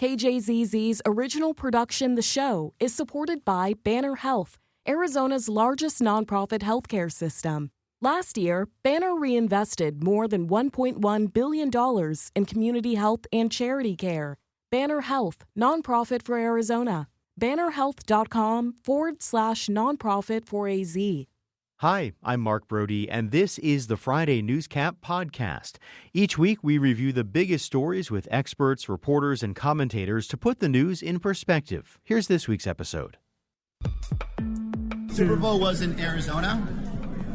KJZZ's original production, The Show, is supported by Banner Health, Arizona's largest nonprofit healthcare system. Last year, Banner reinvested more than $1.1 billion in community health and charity care. Banner Health, nonprofit for Arizona. bannerhealth.com/nonprofit for AZ. Hi, I'm Mark Brody, and this is the Friday Newscap podcast. Each week, we review the biggest stories with experts, reporters, and commentators to put the news in perspective. Here's this week's episode. Super Bowl was in Arizona.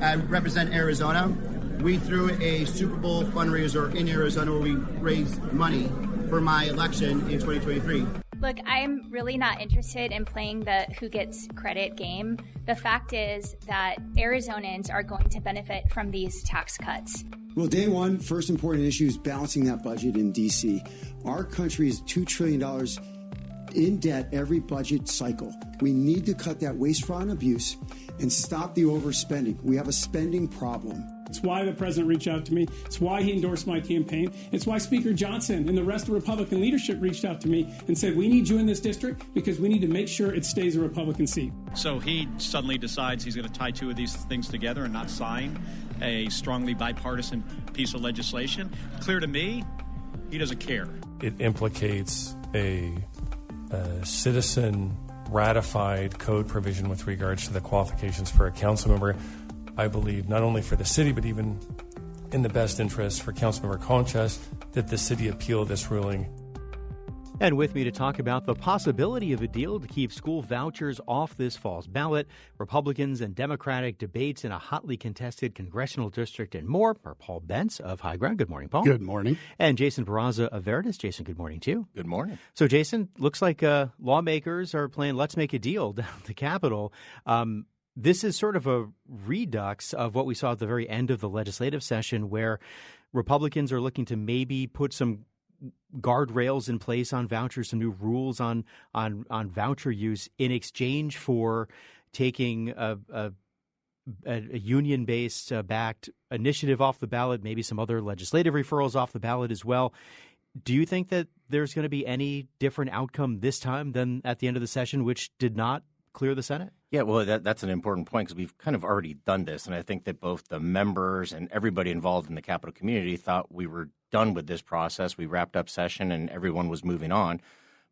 I represent Arizona. We threw a Super Bowl fundraiser in Arizona where we raised money for my election in 2023. Look, I'm really not interested in playing the who gets credit game. The fact is that Arizonans are going to benefit from these tax cuts. Well, day one, first important issue is balancing that budget in D.C. Our country is $2 trillion in debt every budget cycle. We need to cut that waste, fraud, and abuse and stop the overspending. We have a spending problem. It's why the president reached out to me. It's why he endorsed my campaign. It's why Speaker Johnson and the rest of Republican leadership reached out to me and said, we need you in this district because we need to make sure it stays a Republican seat. So he suddenly decides he's going to tie two of these things together and not sign a strongly bipartisan piece of legislation. Clear to me, he doesn't care. It implicates a citizen ratified code provision with regards to the qualifications for a council member. I believe not only for the city, but even in the best interest for Councilmember Conchas, that the city appeal this ruling. And with me to talk about the possibility of a deal to keep school vouchers off this fall's ballot, Republicans and Democratic debates in a hotly contested congressional district and more, are Paul Bentz of HighGround. Good morning, Paul. Good morning. And Jason Barraza of Veridus. Jason, good morning, too. Good morning. So, Jason, looks like lawmakers are playing let's make a deal down at the Capitol. This is sort of a redux of what we saw at the very end of the legislative session, where Republicans are looking to maybe put some guardrails in place on vouchers, some new rules on voucher use in exchange for taking a union-based backed initiative off the ballot, maybe some other legislative referrals off the ballot as well. Do you think that there's going to be any different outcome this time than at the end of the session, which did not clear the Senate? Yeah, well, that's an important point because we've kind of already done this. And I think that both the members and everybody involved in the Capitol community thought we were done with this process. We wrapped up session and everyone was moving on.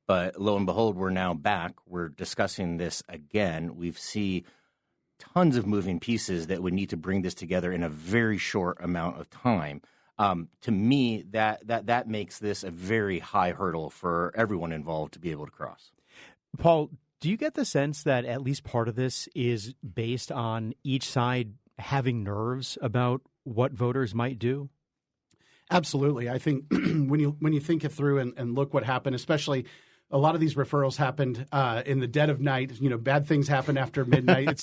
But lo and behold, we're now back. We're discussing this again. We see tons of moving pieces that would need to bring this together in a very short amount of time. To me, that makes this a very high hurdle for everyone involved to be able to cross. Paul, do you get the sense that at least part of this is based on each side having nerves about what voters might do? Absolutely. I think when you think it through and look what happened, especially a lot of these referrals happened in the dead of night. You know, bad things happen after midnight. It's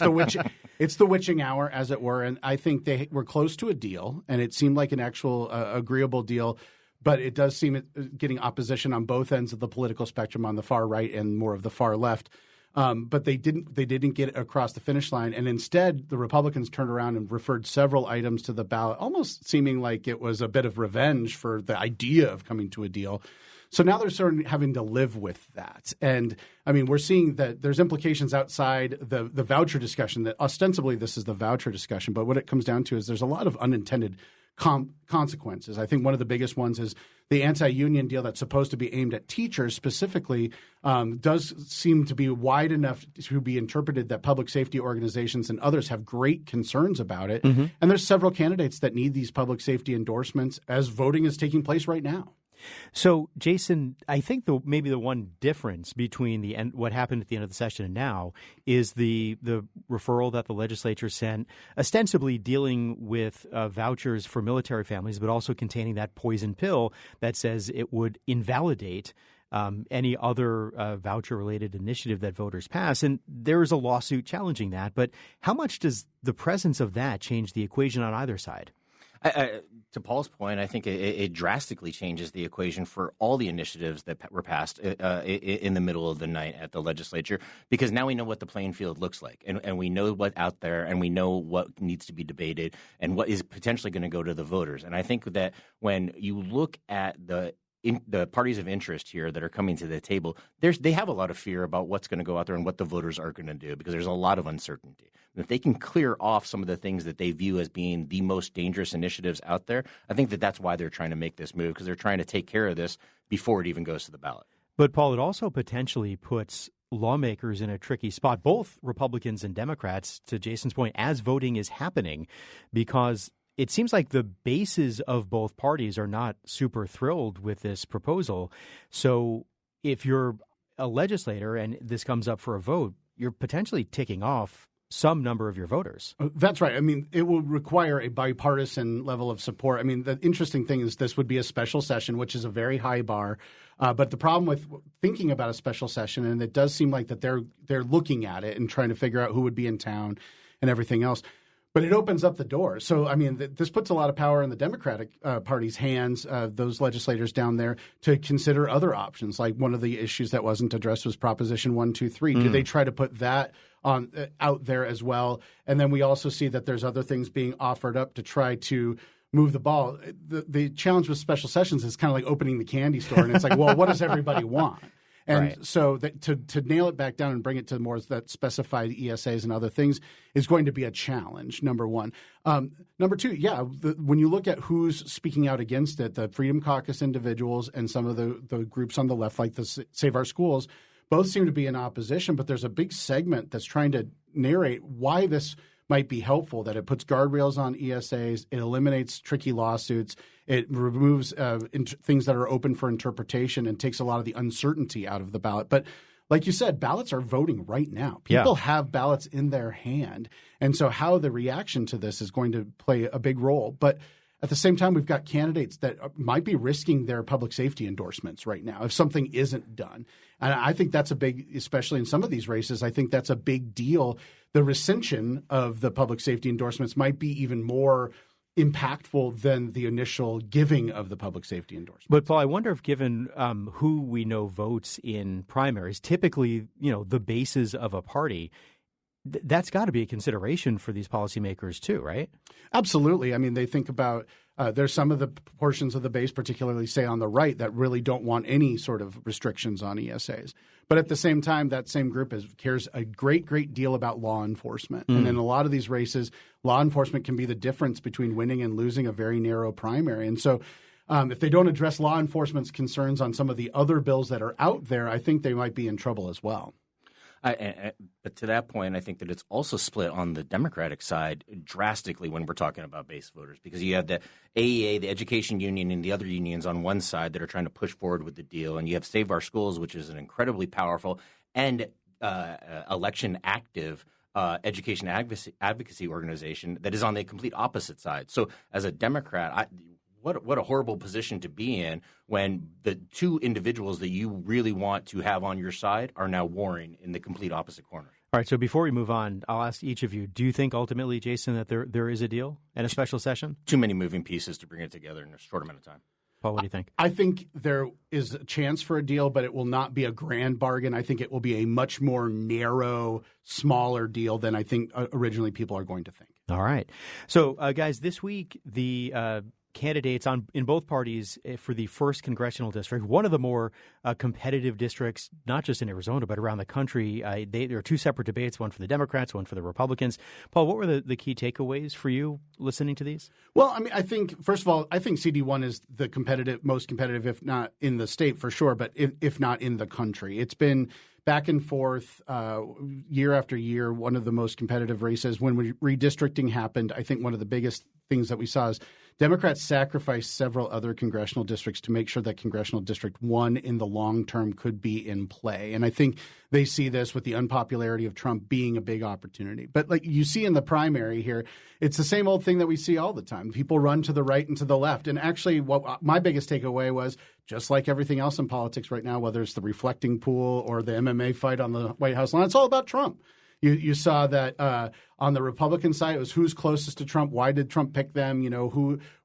the witching hour, as it were. And I think they were close to a deal, and it seemed like an actual agreeable deal. But it does seem getting opposition on both ends of the political spectrum, on the far right and more of the far left. But they didn't get across the finish line, and instead the Republicans turned around and referred several items to the ballot, almost seeming like it was a bit of revenge for the idea of coming to a deal. So now they're sort of having to live with that. And, I mean, we're seeing that there's implications outside the voucher discussion, that ostensibly this is the voucher discussion, but what it comes down to is there's a lot of unintended consequences. I think one of the biggest ones is the anti-union deal that's supposed to be aimed at teachers specifically does seem to be wide enough to be interpreted that public safety organizations and others have great concerns about it. Mm-hmm. And there's several candidates that need these public safety endorsements as voting is taking place right now. So, Jason, I think maybe the one difference between what happened at the end of the session and now is the referral that the legislature sent, ostensibly dealing with vouchers for military families, but also containing that poison pill that says it would invalidate any other voucher-related initiative that voters pass. And there is a lawsuit challenging that. But how much does the presence of that change the equation on either side? To Paul's point, I think it drastically changes the equation for all the initiatives that were passed in the middle of the night at the legislature, because now we know what the playing field looks like, and we know what's out there, and we know what needs to be debated and what is potentially going to go to the voters. And I think that when you look at the the parties of interest here that are coming to the table, they have a lot of fear about what's going to go out there and what the voters are going to do because there's a lot of uncertainty. And if they can clear off some of the things that they view as being the most dangerous initiatives out there, I think that's why they're trying to make this move because they're trying to take care of this before it even goes to the ballot. But, Paul, it also potentially puts lawmakers in a tricky spot, both Republicans and Democrats, to Jason's point, as voting is happening, because it seems like the bases of both parties are not super thrilled with this proposal. So if you're a legislator and this comes up for a vote, you're potentially ticking off some number of your voters. That's right. I mean, it will require a bipartisan level of support. I mean, the interesting thing is this would be a special session, which is a very high bar. But the problem with thinking about a special session, and it does seem like that they're looking at it and trying to figure out who would be in town and everything else. But it opens up the door. So, I mean, this puts a lot of power in the Democratic Party's hands, those legislators down there, to consider other options. Like one of the issues that wasn't addressed was Proposition 123. Do they try to put that on out there as well? And then we also see that there's other things being offered up to try to move the ball. The challenge with special sessions is kind of like opening the candy store. And it's like, well, what does everybody want? And so to nail it back down and bring it to more that specified ESAs and other things is going to be a challenge, number one. Number two, when you look at who's speaking out against it, the Freedom Caucus individuals and some of the groups on the left, like the Save Our Schools, both seem to be in opposition. But there's a big segment that's trying to narrate why this might be helpful, that it puts guardrails on ESAs, it eliminates tricky lawsuits, it removes things that are open for interpretation and takes a lot of the uncertainty out of the ballot. But like you said, ballots are voting right now. People have ballots in their hand. And so how the reaction to this is going to play a big role. But at the same time, we've got candidates that might be risking their public safety endorsements right now if something isn't done. And I think that's a big, especially in some of these races, I think that's a big deal. The rescission of the public safety endorsements might be even more impactful than the initial giving of the public safety endorsement. But, Paul, I wonder if given who we know votes in primaries, typically, the bases of a party, that's got to be a consideration for these policymakers too, right? Absolutely. I mean, they think about there's some of the portions of the base, particularly, say, on the right, that really don't want any sort of restrictions on ESAs. But at the same time, that same group cares a great deal about law enforcement. And in a lot of these races, law enforcement can be the difference between winning and losing a very narrow primary. And so if they don't address law enforcement's concerns on some of the other bills that are out there, I think they might be in trouble as well. But to that point, I think that it's also split on the Democratic side drastically when we're talking about base voters, because you have the AEA, the Education Union, and the other unions on one side that are trying to push forward with the deal, and you have Save Our Schools, which is an incredibly powerful and election active education advocacy organization that is on the complete opposite side. So as a Democrat, What a horrible position to be in when the two individuals that you really want to have on your side are now warring in the complete opposite corner. All right, so before we move on, I'll ask each of you, do you think ultimately, Jason, that there is a deal and a special session? Too many moving pieces to bring it together in a short amount of time. Paul, what do you think? I think there is a chance for a deal, but it will not be a grand bargain. I think it will be a much more narrow, smaller deal than I think originally people are going to think. All right. So, guys, this week, the candidates in both parties for the 1st congressional district, one of the more competitive districts, not just in Arizona, but around the country. There are two separate debates, one for the Democrats, one for the Republicans. Paul, what were the key takeaways for you listening to these? Well, I mean, I think, first of all, I think CD1 is the most competitive, if not in the state for sure, but if not in the country. It's been back and forth year after year, one of the most competitive races. When redistricting happened, I think one of the biggest things that we saw is Democrats sacrificed several other congressional districts to make sure that Congressional District 1 in the long term could be in play. And I think they see this with the unpopularity of Trump being a big opportunity. But like you see in the primary here, it's the same old thing that we see all the time. People run to the right and to the left. And actually, what my biggest takeaway was, just like everything else in politics right now, whether it's the reflecting pool or the MMA fight on the White House lawn, it's all about Trump. You saw that on the Republican side, it was who's closest to Trump. Why did Trump pick them?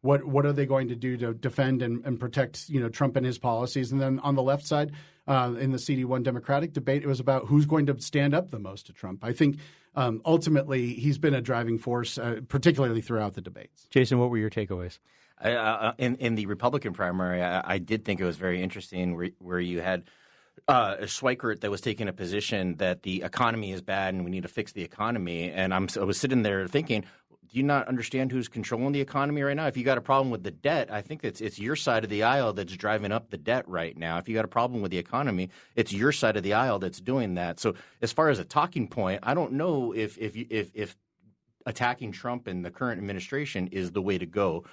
What are they going to do to defend and protect Trump and his policies? And then on the left side, in the CD1 Democratic debate, it was about who's going to stand up the most to Trump. I think ultimately he's been a driving force, particularly throughout the debates. Jason, what were your takeaways? In the Republican primary, I did think it was very interesting where you had Schweikert that was taking a position that the economy is bad and we need to fix the economy. And I was sitting there thinking, do you not understand who's controlling the economy right now? If you got a problem with the debt, I think it's your side of the aisle that's driving up the debt right now. If you got a problem with the economy, it's your side of the aisle that's doing that. So as far as a talking point, I don't know if attacking Trump and the current administration is the way to go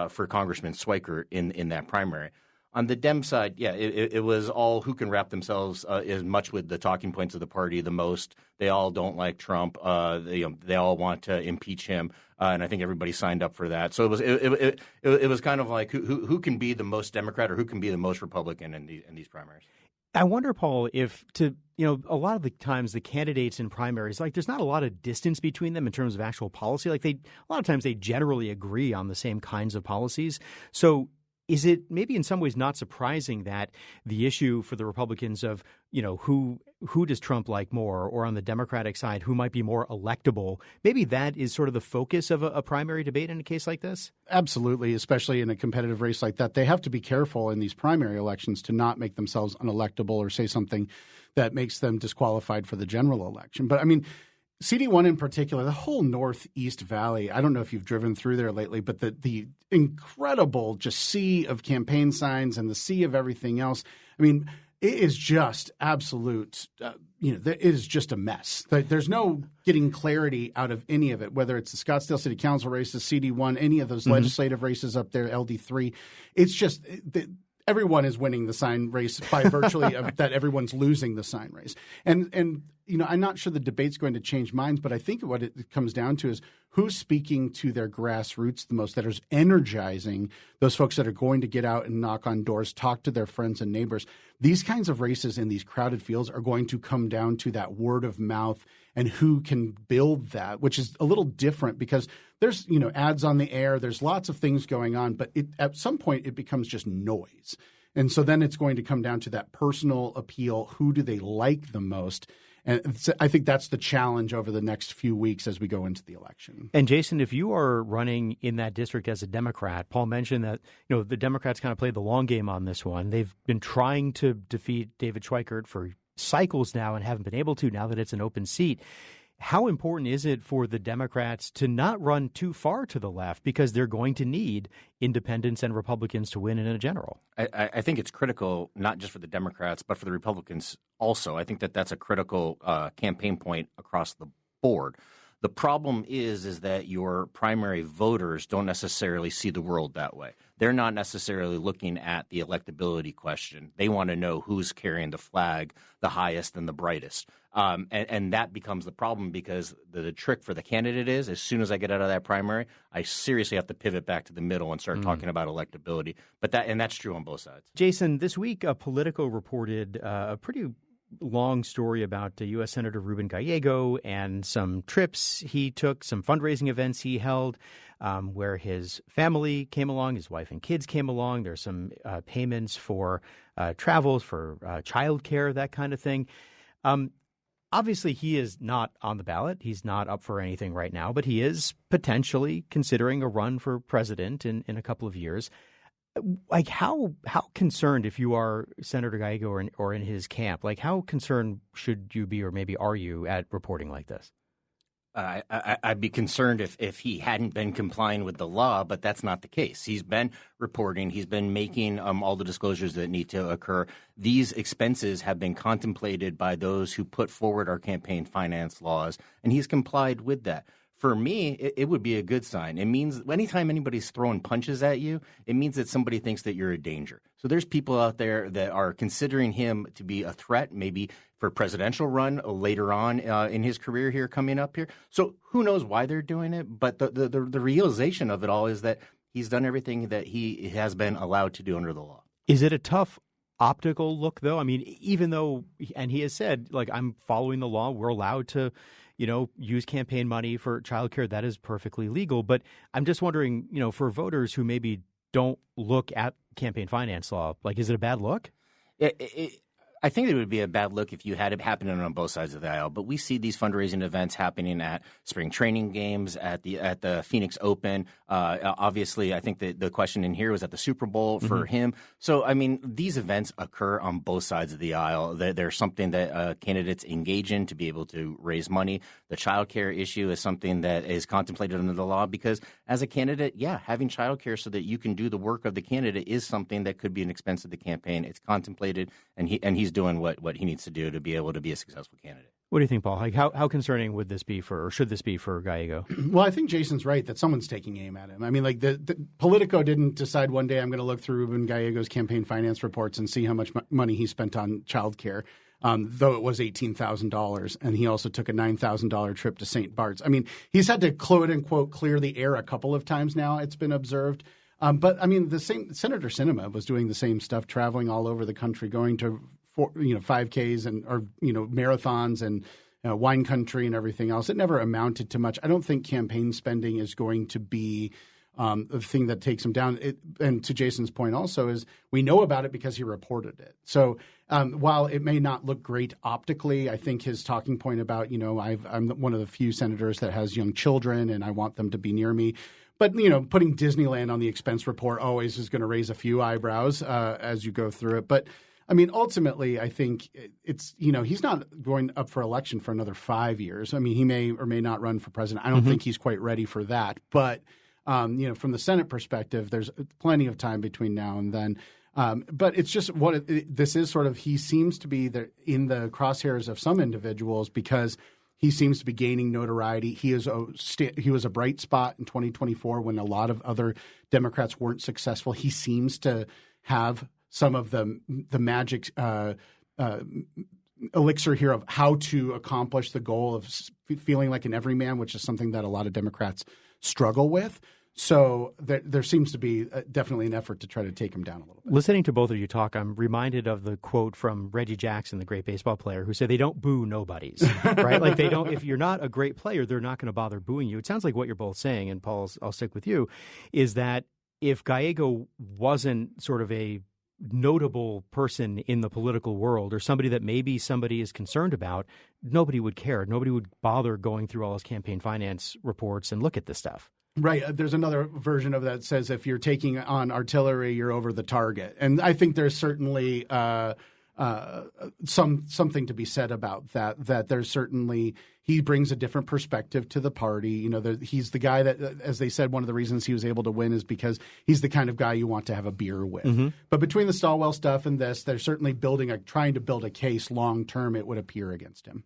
for Congressman Schweikert in that primary. On the Dem side, yeah, it was all who can wrap themselves as much with the talking points of the party the most. They all don't like Trump. They all want to impeach him, and I think everybody signed up for that. So it was kind of like who can be the most Democrat or who can be the most Republican in these primaries. I wonder, Paul, if a lot of the times the candidates in primaries, like there's not a lot of distance between them in terms of actual policy. Like a lot of times they generally agree on the same kinds of policies. So is it maybe in some ways not surprising that the issue for the Republicans of, who does Trump like more, or on the Democratic side, who might be more electable, maybe that is sort of the focus of a primary debate in a case like this? Absolutely, especially in a competitive race like that. They have to be careful in these primary elections to not make themselves unelectable or say something that makes them disqualified for the general election. But I mean, CD1 in particular, the whole Northeast Valley, I don't know if you've driven through there lately, but the incredible just sea of campaign signs and the sea of everything else. I mean, it is just absolute, it is just a mess. There's no getting clarity out of any of it, whether it's the Scottsdale City Council races, CD1, any of those legislative races up there, LD3. It's just everyone is winning the sign race by virtually that everyone's losing the sign race. And I'm not sure the debate's going to change minds, but I think what it comes down to is who's speaking to their grassroots the most, that is energizing those folks that are going to get out and knock on doors, talk to their friends and neighbors. These kinds of races in these crowded fields are going to come down to that word of mouth and who can build that, which is a little different because there's, ads on the air. There's lots of things going on, but at some point it becomes just noise. And so then it's going to come down to that personal appeal. Who do they like the most? And I think that's the challenge over the next few weeks as we go into the election. And Jason, if you are running in that district as a Democrat, Paul mentioned that the Democrats kind of played the long game on this one. They've been trying to defeat David Schweikert for cycles now and haven't been able to now that it's an open seat. How important is it for the Democrats to not run too far to the left because they're going to need independents and Republicans to win in a general? I think it's critical, not just for the Democrats, but for the Republicans also. I think that's a critical campaign point across the board. The problem is that your primary voters don't necessarily see the world that way. They're not necessarily looking at the electability question. They want to know who's carrying the flag the highest and the brightest. And that becomes the problem because the trick for the candidate is as soon as I get out of that primary, I seriously have to pivot back to the middle and start talking about electability. And that's true on both sides. Jason, this week, Politico reported a pretty long story about U.S. Senator Ruben Gallego and some trips he took, some fundraising events he held where his family came along, his wife and kids came along. There's some payments for travels, for childcare, that kind of thing. Obviously, he is not on the ballot. He's not up for anything right now, but he is potentially considering a run for president in a couple of years. Like how concerned, if you are Senator Gallego or in his camp, like how concerned should you be or maybe are you at reporting like this? I'd be concerned if he hadn't been complying with the law, but that's not the case. He's been reporting. He's been making all the disclosures that need to occur. These expenses have been contemplated by those who put forward our campaign finance laws, and he's complied with that. For me, it would be a good sign. It means anytime anybody's throwing punches at you, it means that somebody thinks that you're a danger. So there's people out there that are considering him to be a threat, maybe for a presidential run later on in his career here coming up here. So who knows why they're doing it? But the realization of it all is that he's done everything that he has been allowed to do under the law. Is it a tough optical look, though? I mean, even though, and he has said, like, I'm following the law, we're allowed to use campaign money for childcare. That is perfectly legal. But I'm just wondering, for voters who maybe don't look at campaign finance law, like, is it a bad look? I think it would be a bad look if you had it happening on both sides of the aisle. But we see these fundraising events happening at spring training games, at the Phoenix Open. Obviously, I think the question in here was at the Super Bowl for him. So, I mean, these events occur on both sides of the aisle. They're something that candidates engage in to be able to raise money. The child care issue is something that is contemplated under the law because as a candidate, having child care so that you can do the work of the candidate is something that could be an expense of the campaign. It's contemplated, and he's doing what he needs to do to be able to be a successful candidate. What do you think, Paul? Like how concerning would this be or should this be for Gallego? Well, I think Jason's right that someone's taking aim at him. I mean, like the Politico didn't decide one day I'm going to look through Ruben Gallego's campaign finance reports and see how much money he spent on childcare, though it was $18,000, and he also took a $9,000 trip to St. Bart's. I mean, he's had to quote unquote clear the air a couple of times now. It's been observed. But I mean, the same Senator Sinema was doing the same stuff, traveling all over the country, going to 5Ks or marathons and wine country and everything else. It never amounted to much. I don't think campaign spending is going to be the thing that takes him down. And to Jason's point also is we know about it because he reported it. So while it may not look great optically, I think his talking point about, I'm one of the few senators that has young children and I want them to be near me. But, putting Disneyland on the expense report always is going to raise a few eyebrows as you go through it. But, I mean, ultimately, I think it's, he's not going up for election for another 5 years. I mean, he may or may not run for president. I don't think he's quite ready for that. But, from the Senate perspective, there's plenty of time between now and then. But it's just this is sort of he seems to be in the crosshairs of some individuals because he seems to be gaining notoriety. He was a bright spot in 2024 when a lot of other Democrats weren't successful. He seems to have some of the magic elixir here of how to accomplish the goal of feeling like an everyman, which is something that a lot of Democrats struggle with. So there seems to be definitely an effort to try to take him down a little bit. Listening to both of you talk, I'm reminded of the quote from Reggie Jackson, the great baseball player, who said they don't boo nobodies, right? Like they don't. If you're not a great player, they're not going to bother booing you. It sounds like what you're both saying, and Paul, I'll stick with you, is that if Gallego wasn't sort of a notable person in the political world or somebody that maybe somebody is concerned about, nobody would care. Nobody would bother going through all his campaign finance reports and look at this stuff. Right. There's another version of that says if you're taking on artillery, you're over the target. And I think there's certainly something to be said about that there's certainly he brings a different perspective to the party. He's the guy that, as they said, one of the reasons he was able to win is because he's the kind of guy you want to have a beer with. But between the Stilwell stuff and this, they're certainly trying to build a case long term, it would appear, against him.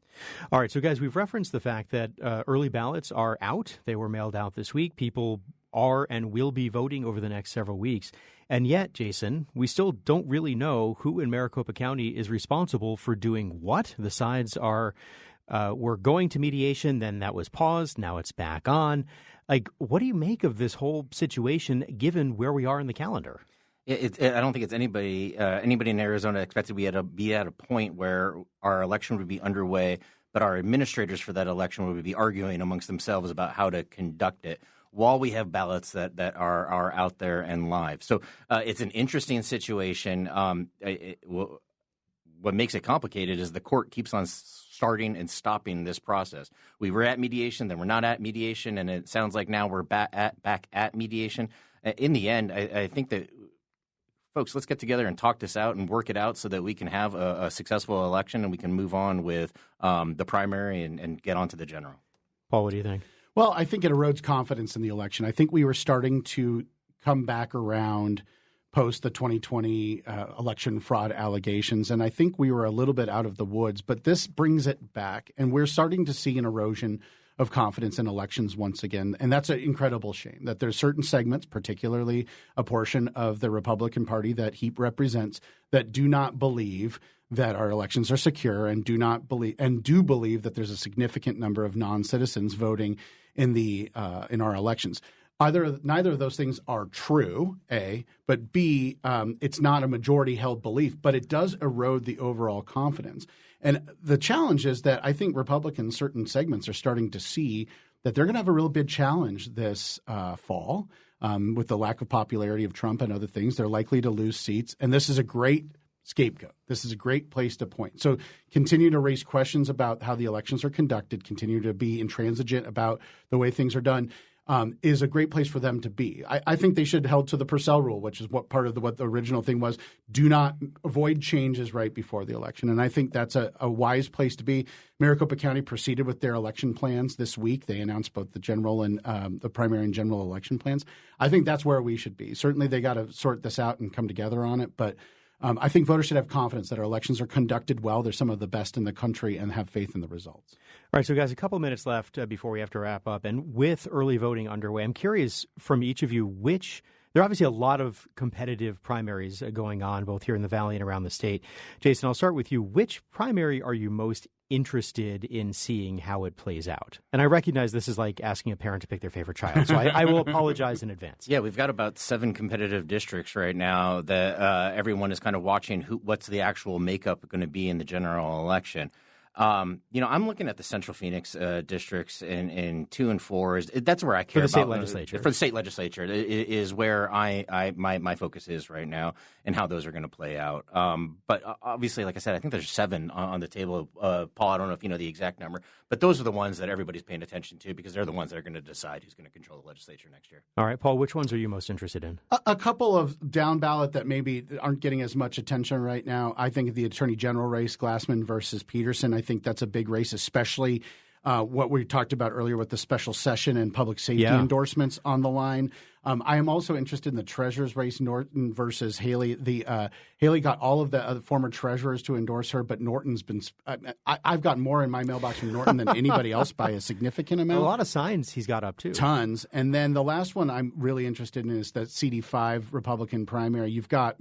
All right. So, guys, we've referenced the fact that early ballots are out. They were mailed out this week. People are and will be voting over the next several weeks. And yet, Jason, we still don't really know who in Maricopa County is responsible for doing what. The sides were going to mediation, then that was paused, now it's back on. Like, what do you make of this whole situation given where we are in the calendar? I don't think it's anybody in Arizona expected we had to be at a point where our election would be underway, but our administrators for that election would be arguing amongst themselves about how to conduct it while we have ballots that are out there and live. So it's an interesting situation. What makes it complicated is the court keeps on starting and stopping this process. We were at mediation, then we're not at mediation, and it sounds like now we're back at mediation. In the end, I think that, folks, let's get together and talk this out and work it out so that we can have a successful election and we can move on with the primary and get on to the general. Paul, what do you think? Well, I think it erodes confidence in the election. I think we were starting to come back around post the 2020 election fraud allegations, and I think we were a little bit out of the woods. But this brings it back, and we're starting to see an erosion of confidence in elections once again. And that's an incredible shame that there's certain segments, particularly a portion of the Republican Party that HEAP represents, that do not believe that our elections are secure and do believe that there's a significant number of non-citizens voting in our elections. Neither of those things are true, A, but B, it's not a majority-held belief, but it does erode the overall confidence. And the challenge is that I think Republicans, certain segments, are starting to see that they're going to have a real big challenge this fall with the lack of popularity of Trump and other things. They're likely to lose seats, and this is a great scapegoat. This is a great place to point. So continue to raise questions about how the elections are conducted, continue to be intransigent about the way things are done. Is a great place for them to be. I think they should held to the Purcell rule, which is what the original thing was. Do not avoid changes right before the election. And I think that's a wise place to be. Maricopa County proceeded with their election plans this week. They announced both the general and the primary and general election plans. I think that's where we should be. Certainly they got to sort this out and come together on it. But I think voters should have confidence that our elections are conducted well. They're some of the best in the country, and have faith in the results. All right, so guys, a couple of minutes left before we have to wrap up. And with early voting underway, I'm curious from each of you there are obviously a lot of competitive primaries going on both here in the Valley and around the state. Jason, I'll start with you. Which primary are you most interested in seeing how it plays out? And I recognize this is like asking a parent to pick their favorite child, so I will apologize in advance. Yeah, we've got about 7 competitive districts right now that everyone is kind of watching what's the actual makeup going to be in the general election. I'm looking at the Central Phoenix districts in 2 and 4. That's where I care about. For the state legislature. For the state legislature is where my focus is right now, and how those are going to play out. But obviously, like I said, I think there's 7 on the table. Paul, I don't know if you know the exact number, but those are the ones that everybody's paying attention to because they're the ones that are going to decide who's going to control the legislature next year. All right, Paul, which ones are you most interested in? A couple of down ballot that maybe aren't getting as much attention right now. I think the Attorney General race, Glassman versus Peterson. I think that's a big race, especially what we talked about earlier with the special session and public safety endorsements on the line. I am also interested in the treasurer's race, Norton versus Haley. Haley got all of the former treasurers to endorse her, but Norton's been I've got more in my mailbox from Norton than anybody else by a significant amount. A lot of signs he's got up, too. Tons. And then the last one I'm really interested in is the CD5 Republican primary. You've got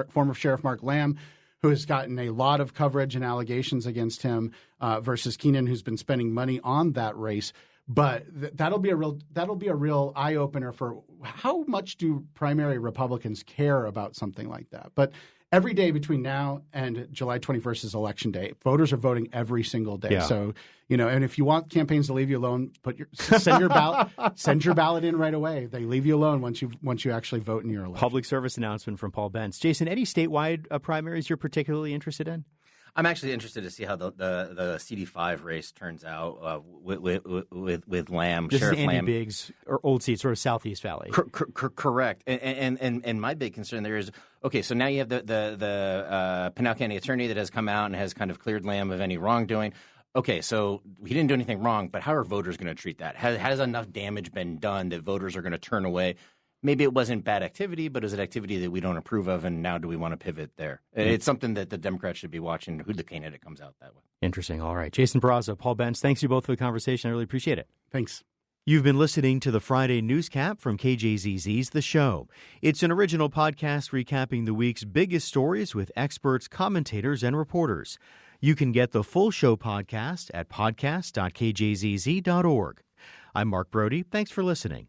former Sheriff Mark Lamb, who has gotten a lot of coverage and allegations against him, versus Keenan, who's been spending money on that race. But that'll be a real eye opener for how much do primary Republicans care about something like that. But every day between now and July 21st is Election Day. Voters are voting every single day. Yeah. So, and if you want campaigns to leave you alone, send your ballot in right away. They leave you alone once you actually vote in your election. Public service announcement from Paul Bentz. Jason, any statewide primaries you're particularly interested in? I'm actually interested to see how the CD5 race turns out with Lamb, this Sheriff is Andy Lamb. Biggs, or old seat, sort of Southeast Valley. Correct. And my big concern there is, okay, so now you have the Pinal County attorney that has come out and has kind of cleared Lamb of any wrongdoing. Okay, so he didn't do anything wrong, but how are voters going to treat that? Has enough damage been done that voters are going to turn away? Maybe it wasn't bad activity, but is it activity that we don't approve of, and now do we want to pivot there? It's something that the Democrats should be watching, who the candidate comes out that way. Interesting. All right. Jason Barraza, Paul Bentz, thanks you both for the conversation. I really appreciate it. Thanks. You've been listening to the Friday Newscap from KJZZ's The Show. It's an original podcast recapping the week's biggest stories with experts, commentators, and reporters. You can get the full show podcast at podcast.kjzz.org. I'm Mark Brody. Thanks for listening.